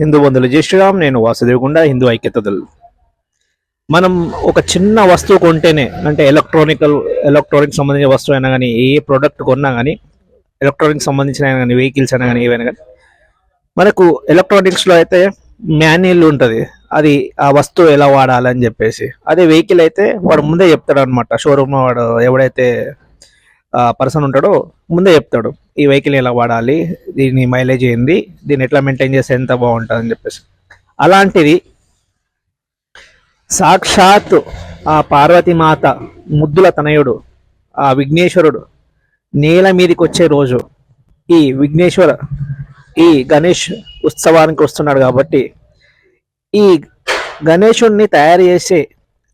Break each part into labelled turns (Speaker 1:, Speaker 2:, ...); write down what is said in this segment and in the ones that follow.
Speaker 1: హిందూ బంధువులు జై శ్రీరామ్. నేను వాసుదేవగుండ, హిందూ ఐక్యతలు. మనం ఒక చిన్న వస్తువు కొంటేనే, అంటే ఎలక్ట్రానిక్ సంబంధించిన వస్తువు అయినా కానీ, ఏ ప్రోడక్ట్ కొన్నా కానీ, ఎలక్ట్రానిక్ సంబంధించిన అయినా కానీ, వెహికల్స్ అయినా కానీ, ఏవైనా కానీ, మనకు ఎలక్ట్రానిక్స్లో అయితే మాన్యువల్ ఉంటుంది. అది ఆ వస్తువు ఎలా వాడాలని చెప్పేసి. అదే వెహికల్ అయితే వాడు ముందే చెప్తాడు అనమాట. షోరూమ్ వాడు ఎవడైతే పర్సన్ ఉంటాడో ముందే చెప్తాడు, ఈ వెహికల్ ఎలా వాడాలి, దీని మైలేజ్ ఏంది, దీన్ని ఎట్లా మెయింటైన్ చేస్తే ఎంత బాగుంటుంది అని చెప్పేసి. అలాంటిది సాక్షాత్ ఆ పార్వతీమాత ముద్దుల తనయుడు ఆ విఘ్నేశ్వరుడు నేల మీదకి వచ్చే రోజు ఈ గణేష్ ఉత్సవానికి వస్తున్నాడు. కాబట్టి ఈ గణేశుణ్ణి తయారు చేసే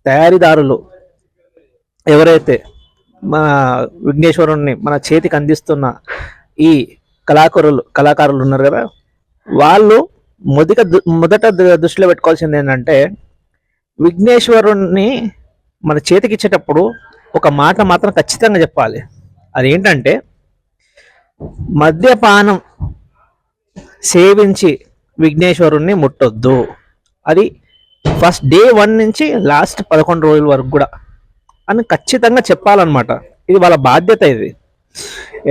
Speaker 1: తయారీదారులు ఎవరైతే మన విఘ్నేశ్వరుణ్ణి మన చేతికి అందిస్తున్న ఈ కళాకారులు ఉన్నారు కదా, వాళ్ళు మొదట దృష్టిలో పెట్టుకోవాల్సింది ఏంటంటే, విఘ్నేశ్వరుణ్ణి మన చేతికి ఇచ్చేటప్పుడు ఒక మాట మాత్రం ఖచ్చితంగా చెప్పాలి. అదేంటంటే, మద్యపానం సేవించి విఘ్నేశ్వరుణ్ణి ముట్టొద్దు. అది ఫస్ట్ డే 1 నుంచి లాస్ట్ 11 రోజుల వరకు కూడా అని ఖచ్చితంగా చెప్పాలన్నమాట. ఇది వాళ్ళ బాధ్యత. ఇది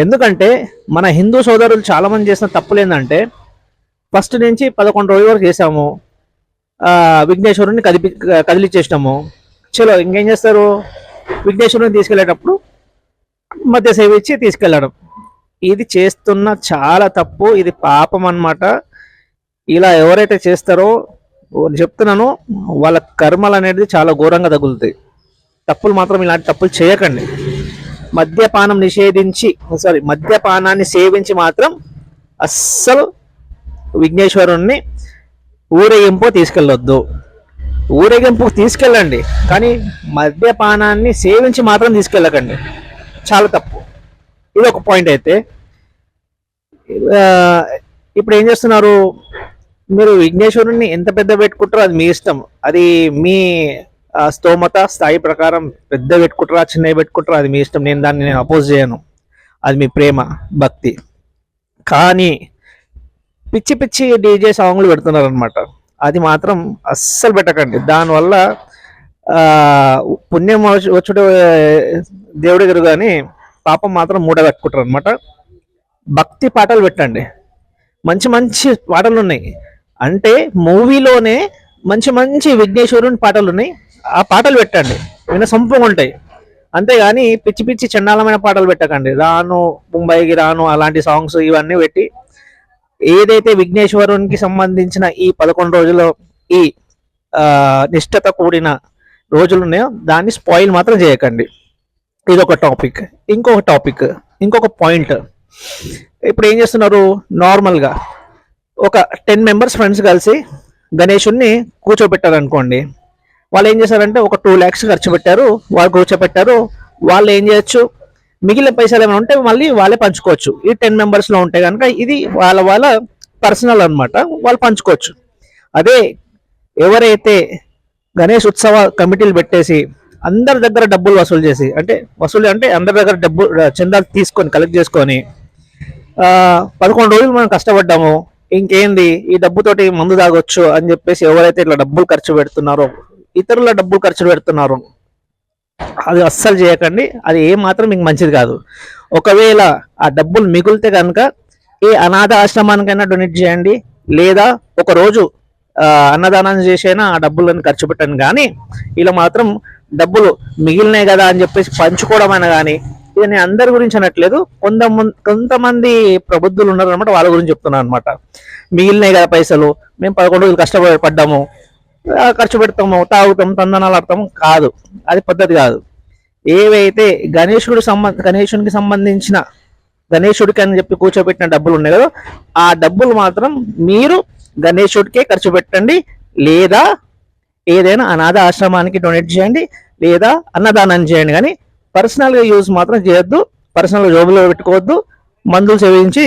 Speaker 1: ఎందుకంటే మన హిందూ సోదరులు చాలామంది చేసిన తప్పులు ఏంటంటే, ఫస్ట్ నుంచి 11 రోజుల వరకు చేసాము, విఘ్నేశ్వరుని కదిలిచ్చేసినాము. చలో ఇంకేం చేస్తారు, విఘ్నేశ్వరుని తీసుకెళ్లేటప్పుడు మధ్య సేవించి తీసుకెళ్ళడం. ఇది చేస్తున్న చాలా తప్పు, ఇది పాపం అన్నమాట. ఇలా ఎవరైతే చేస్తారో చెప్తున్నాను, వాళ్ళ కర్మలు అనేది చాలా ఘోరంగా తగులుతాయి. తప్పులు మాత్రం ఇలాంటి తప్పులు చేయకండి. మద్యపానాన్ని సేవించి మాత్రం అస్సలు విఘ్నేశ్వరుణ్ణి ఊరేగింపు తీసుకెళ్ళొద్దు. ఊరేగింపు తీసుకెళ్ళండి, కానీ మద్యపానాన్ని సేవించి మాత్రం తీసుకెళ్ళకండి. చాలా తప్పు. ఇది ఒక పాయింట్. అయితే ఇప్పుడు ఏం చేస్తున్నారు, మీరు విఘ్నేశ్వరుణ్ణి ఎంత పెద్ద పెట్టుకుంటారో అది మీ ఇష్టం. అది మీ స్తోమత స్థాయి ప్రకారం పెద్ద పెట్టుకుంటారా చిన్నవి పెట్టుకుంటారా అది మీ ఇష్టం. నేను అపోజ్ చేయను. అది మీ ప్రేమ భక్తి. కానీ పిచ్చి పిచ్చి డీజే సాంగ్లు పెడుతున్నారు అనమాట. అది మాత్రం అస్సలు పెట్టకండి. దానివల్ల పుణ్యం వచ్చుడు దేవుడి గారు, కానీ పాపం మాత్రం మూడ కట్టుకుంటారు అనమాట. భక్తి పాటలు పెట్టండి. మంచి మంచి పాటలు ఉన్నాయి. అంటే మూవీలోనే మంచి మంచి విఘ్నేశ్వరుని పాటలు ఉన్నాయి. ఆ పాటలు పెట్టండి, సంపంగా ఉంటాయి. అంతేగాని పిచ్చి పిచ్చి చండాలమైన పాటలు పెట్టకండి. రాను ముంబైకి రాను అలాంటి సాంగ్స్ ఇవన్నీ పెట్టి, ఏదైతే విఘ్నేశ్వరునికి సంబంధించిన ఈ 11 రోజులు ఈ నిష్ఠత కూడిన రోజులు ఉన్నాయో దాన్ని స్పాయిల్ మాత్రం చేయకండి. ఇది ఒక టాపిక్. ఇంకొక పాయింట్. ఇప్పుడు ఏం చేస్తున్నారు, నార్మల్గా ఒక 10 మెంబర్స్ ఫ్రెండ్స్ కలిసి గణేషుణ్ణి కూర్చోబెట్టారనుకోండి. వాళ్ళు ఏం చేశారంటే ఒక 2 lakhs ఖర్చు పెట్టారు, వాళ్ళు కూర్చోబెట్టారు. వాళ్ళు ఏం చేయొచ్చు, మిగిలిన పైసలు ఏమైనా ఉంటే మళ్ళీ వాళ్ళే పంచుకోవచ్చు. ఈ 10 మెంబర్స్లో ఉంటే కనుక ఇది వాళ్ళ పర్సనల్ అనమాట, వాళ్ళు పంచుకోవచ్చు. అదే ఎవరైతే గణేష్ ఉత్సవ కమిటీలు పెట్టేసి అందరి దగ్గర డబ్బులు వసూలు చేసి, అంటే అందరి దగ్గర డబ్బు చందాలు తీసుకొని కలెక్ట్ చేసుకొని 11 రోజులు మనం కష్టపడ్డాము, ఇంకేంది ఈ డబ్బుతోటి మందు తాగొచ్చు అని చెప్పేసి ఎవరైతే ఇట్లా డబ్బులు ఖర్చు పెడుతున్నారో, ఇతరుల డబ్బులు ఖర్చు పెడుతున్నారో, అది అస్సలు చేయకండి. అది ఏ మాత్రం మీకు మంచిది కాదు. ఒకవేళ ఆ డబ్బులు మిగిలితే కనుక ఏ అనాథ ఆశ్రమానికైనా డొనేట్ చేయండి, లేదా ఒక రోజు అన్నదానం చేసైనా ఆ డబ్బులను ఖర్చు పెట్టండి. కానీ ఇలా మాత్రం డబ్బులు మిగిలినాయి కదా అని చెప్పేసి పంచుకోవడం అయినా కానీ, ఇది నేను అందరి గురించి అనట్లేదు, కొంతమంది ప్రబుద్ధులు ఉన్నారు అనమాట, వాళ్ళ గురించి చెప్తున్నాను అనమాట. మిగిలినాయి కదా పైసలు, మేము 11 రోజులు కష్టపడ్డాము, ఖర్చు పెడతాము, తాగుతాం, తందనాలు ఆడతాము, కాదు. అది పద్ధతి కాదు. ఏవైతే గణేశుడికి సంబంధించిన గణేశుడికి అని చెప్పి కూర్చోబెట్టిన డబ్బులు ఉన్నాయి కదా, ఆ డబ్బులు మాత్రం మీరు గణేశుడికే ఖర్చు పెట్టండి, లేదా ఏదైనా అనాథ ఆశ్రమానికి డొనేట్ చేయండి, లేదా అన్నదానం చేయండి. కానీ పర్సనల్గా యూజ్ మాత్రం చేయొద్దు. పర్సనల్గా జోబులో పెట్టుకోవద్దు. మందులు సేవించి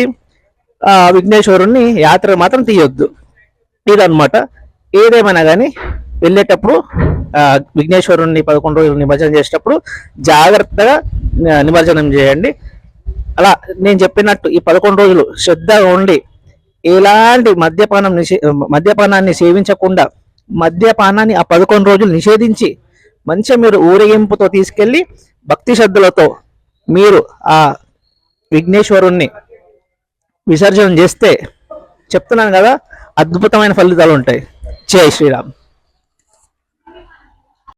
Speaker 1: విఘ్నేశ్వరుణ్ణి యాత్ర మాత్రం తీయొద్దు. ఇదన్నమాట. ఏదేమైనా కానీ వెళ్ళేటప్పుడు విఘ్నేశ్వరుణ్ణి 11 రోజులు నిమజ్జనం చేసేటప్పుడు జాగ్రత్తగా నిమజ్జనం చేయండి. అలా నేను చెప్పినట్టు ఈ 11 రోజులు శ్రద్ధగా ఉండి ఎలాంటి మద్యపానాన్ని సేవించకుండా మద్యపానాన్ని ఆ 11 రోజులు నిషేధించి మంచిగా మీరు ఊరేగింపుతో తీసుకెళ్ళి భక్తి శ్రద్ధలతో మీరు ఆ విఘ్నేశ్వరుణ్ణి విసర్జన చేస్తే చెప్తున్నాను కదా, అద్భుతమైన ఫలితాలు ఉంటాయి. జై శ్రీరామ్.